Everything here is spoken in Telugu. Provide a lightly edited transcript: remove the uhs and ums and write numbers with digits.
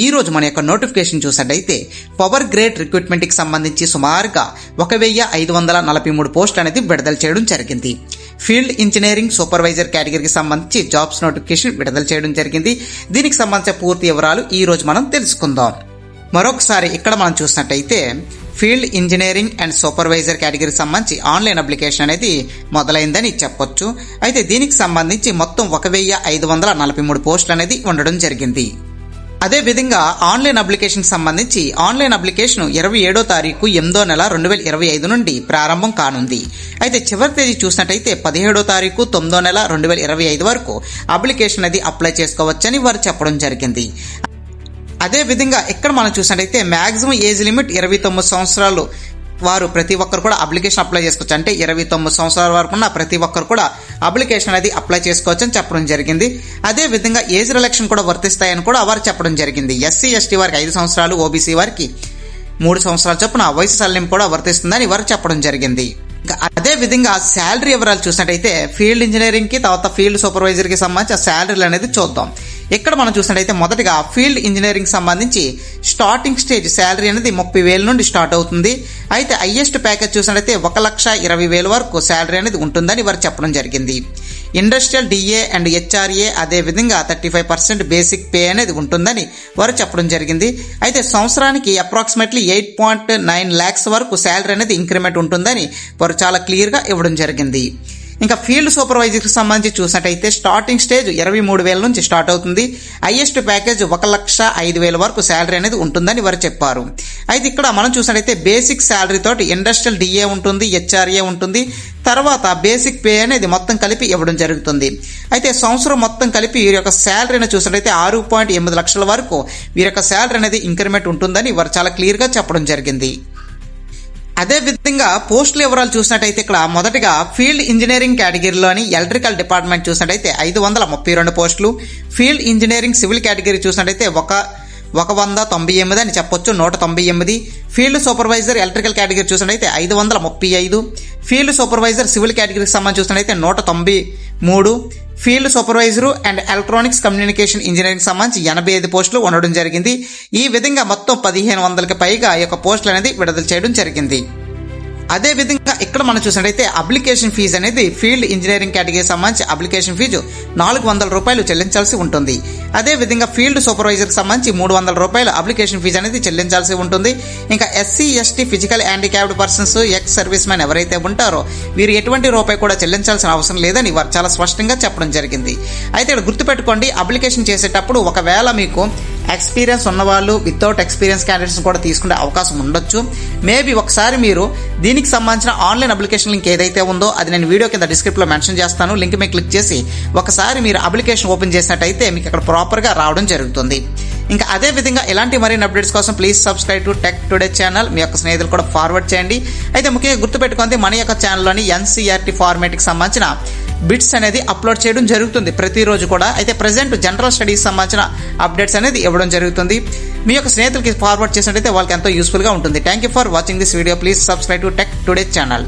ఈ రోజు మన యొక్క నోటిఫికేషన్ చూసినట్టయితే పవర్ గ్రేడ్ రిక్రూట్మెంట్ కి సంబంధించి సుమారుగా 1543 పోస్టులు అనేది విడుదల చేయడం జరిగింది. ఫీల్డ్ ఇంజనీరింగ్ సూపర్వైజర్ కేటగిరీకి సంబంధించి జాబ్స్ నోటిఫికేషన్ విడుదల చేయడం జరిగింది. దీనికి సంబంధించిన పూర్తి వివరాలు ఈ రోజు మనం తెలుసుకుందాం. మరొకసారి ఇక్కడ మనం చూసినట్టయితే ఫీల్డ్ ఇంజనీరింగ్ అండ్ సూపర్వైజర్ కేటగిరీకి సంబంధించి ఆన్లైన్ అప్లికేషన్ అనేది మొదలైందని చెప్పొచ్చు. అయితే దీనికి సంబంధించి మొత్తం 1543 పోస్టులు అనేది ఉండడం జరిగింది. అదే విధంగా ఆన్లైన్ అప్లికేషన్ సంబంధించి ఆన్లైన్ అప్లికేషన్ 27వ తారీఖు 8వ నెల 2025 నుండి ప్రారంభం కానుంది. అయితే చివరి తేదీ చూసినట్టయితే 17వ తారీఖు 9వ నెల 2025 వరకు అప్లికేషన్ అది అప్లై చేసుకోవచ్చని వారు చెప్పడం జరిగింది. అదే విధంగా ఇక్కడ మనం చూసినట్టయితే మ్యాక్సిమం ఏజ్ లిమిట్ 29 సంవత్సరాలు వారు ప్రతి ఒక్కరు కూడా అప్లికేషన్ అప్లై చేసుకోవచ్చు. అంటే 29 సంవత్సరాల వరకు ఉన్న ప్రతి ఒక్కరు కూడా అప్లికేషన్ అనేది అప్లై చేసుకోవచ్చు అని చెప్పడం జరిగింది. అదే విధంగా ఏజ్ రిలాక్షన్ కూడా వర్తిస్తాయని కూడా వారు చెప్పడం జరిగింది. ఎస్సీ ఎస్టీ వారికి 5 సంవత్సరాలు, ఓబీసీ వారికి 3 సంవత్సరాల చొప్పున వయసు సడలింపు కూడా వర్తిస్తుందని వారు చెప్పడం జరిగింది. అదే విధంగా శాలరీ వివరాలు చూసినట్టయితే ఫీల్డ్ ఇంజనీరింగ్ కి తర్వాత ఫీల్డ్ సూపర్వైజర్ కి సంబంధించిన శాలరీలు అనేది చూద్దాం. ఇక్కడ మనం చూసినట్టయితే మొదటగా ఫీల్డ్ ఇంజనీరింగ్ సంబంధించి స్టార్టింగ్ స్టేజ్ శాలరీ అనేది 30,000 నుండి స్టార్ట్ అవుతుంది. అయితే హైయెస్ట్ ప్యాకేజ్ చూసినట్టయితే 1,20,000 వరకు శాలరీ అనేది ఉంటుందని వారు చెప్పడం జరిగింది. ఇండస్ట్రియల్ డిఏ అండ్ హెచ్ఆర్ఏ అదే విధంగా 35% బేసిక్ పే అనేది ఉంటుందని వారు చెప్పడం జరిగింది. అయితే సంవత్సరానికి అప్రాక్సిమేట్లీ 8.9 lakhs వరకు శాలరీ అనేది ఇంక్రిమెంట్ ఉంటుందని వారు చాలా క్లియర్గా ఇవ్వడం జరిగింది. ఇంకా ఫీల్డ్ సూపర్వైజర్కి సంబంధించి చూసినట్టయితే స్టార్టింగ్ స్టేజ్ 23,000 నుంచి స్టార్ట్ అవుతుంది. హైయెస్ట్ ప్యాకేజ్ 1,05,000 వరకు శాలరీ అనేది ఉంటుందని వారు చెప్పారు. అయితే ఇక్కడ మనం చూసినట్టయితే బేసిక్ శాలరీ తోటి ఇండస్ట్రియల్ డిఏ ఉంటుంది, హెచ్ఆర్ఏ ఉంటుంది, తర్వాత బేసిక్ పే అనేది మొత్తం కలిపి ఇవ్వడం జరుగుతుంది. అయితే సంవత్సరం మొత్తం కలిపి వీరి యొక్క శాలరీని చూసినట్టయితే 6.8 లక్షల వరకు వీరి యొక్క శాలరీ అనేది ఇంక్రిమెంట్ ఉంటుందని వారు చాలా క్లియర్గా చెప్పడం జరిగింది. అదే విధంగా పోస్టుల వివరాలు చూసినట్టయితే ఇక్కడ మొదటిగా ఫీల్డ్ ఇంజనీరింగ్ కేటగిరీలోని ఎలక్ట్రికల్ డిపార్ట్మెంట్ చూసినట్టయితే 592 పోస్టులు, ఫీల్డ్ ఇంజనీరింగ్ సివిల్ కేటగిరీ చూసినట్టయితే 198 అని చెప్పొచ్చు, 198. ఫీల్డ్ సూపర్వైజర్ ఎలక్ట్రికల్ కేటగిరీ చూసినట్టయితే 535, ఫీల్డ్ సూపర్వైజర్ సివిల్ కేటగిరీకి సంబంధించి చూసినట్టయితే 193, field supervisor and electronics communication engineering సంబంధించి 85 పోస్టులు ఉండడం జరిగింది. ఈ విధంగా మొత్తం 1,500కి పైగా ఈ యొక్క పోస్టులు అనేది విడుదల చేయడం జరిగింది. అదే విధంగా ఇక్కడ మనం చూసినట్టయితే అప్లికేషన్ ఫీజు అనేది ఫీల్డ్ ఇంజనీరింగ్ కేటగిరీకి సంబంధించి అప్లికేషన్ ఫీజు 400 రూపాయలు చెల్లించాల్సి ఉంటుంది. అదే విధంగా ఫీల్డ్ సూపర్వైజర్కి సంబంధించి 300 రూపాయలు అప్లికేషన్ ఫీజు అనేది చెల్లించాల్సి ఉంటుంది. ఇంకా SC ST physical handicapped persons, ex service man ఎవరైతే ఉంటారో వీరు ఎటువంటి రూపాయి కూడా చెల్లించాల్సిన అవసరం లేదని వారు చాలా స్పష్టంగా చెప్పడం జరిగింది. అయితే ఇక్కడ గుర్తుపెట్టుకోండి, అప్లికేషన్ చేసేటప్పుడు ఒకవేళ మీకు ఎక్స్పీరియన్స్ ఉన్నవాళ్ళు వితౌట్ ఎక్స్పీరియన్స్ క్యాండిడేట్స్ కూడా తీసుకునే అవకాశం ఉండొచ్చు. మేబీ ఒకసారి మీరు దీనికి సంబంధించిన ఆన్లైన్ అప్లికేషన్ లింక్ ఏదైతే ఉందో అది నేను వీడియో కింద డిస్క్రిప్షన్లో మెన్షన్ చేస్తాను. లింక్ మీద క్లిక్ చేసి ఒకసారి మీరు అప్లికేషన్ ఓపెన్ చేసినట్టయితే మీకు అక్కడ ప్రాపర్గా రావడం జరుగుతుంది. ఇంకా అదే విధంగా ఇలాంటి మరిన్ని అప్డేట్స్ కోసం please subscribe to Tech Today channel. మీ యొక్క స్నేహితులు కూడా ఫార్వర్డ్ చేయండి. అయితే ముఖ్యంగా గుర్తుపెట్టుకుంది, మన యొక్క ఛానల్లోని ఎన్సీఆర్టీ ఫార్మేట్కి సంబంధించిన బిట్స్ అనేది అప్లోడ్ చేయడం జరుగుతుంది ప్రతిరోజు కూడా. అయితే ప్రజెంట్ జనరల్ స్టడీస్ సంబంధించిన అప్డేట్స్ అనేది ఇవ్వడం జరుగుతుంది. మీ యొక్క స్నేహితులకి ఫార్వర్డ్ చేసినట్టయితే వాళ్ళకి ఎంతో యూస్ఫుల్గా ఉంటుంది. Thank you for watching this video. Please subscribe to Tech Today channel.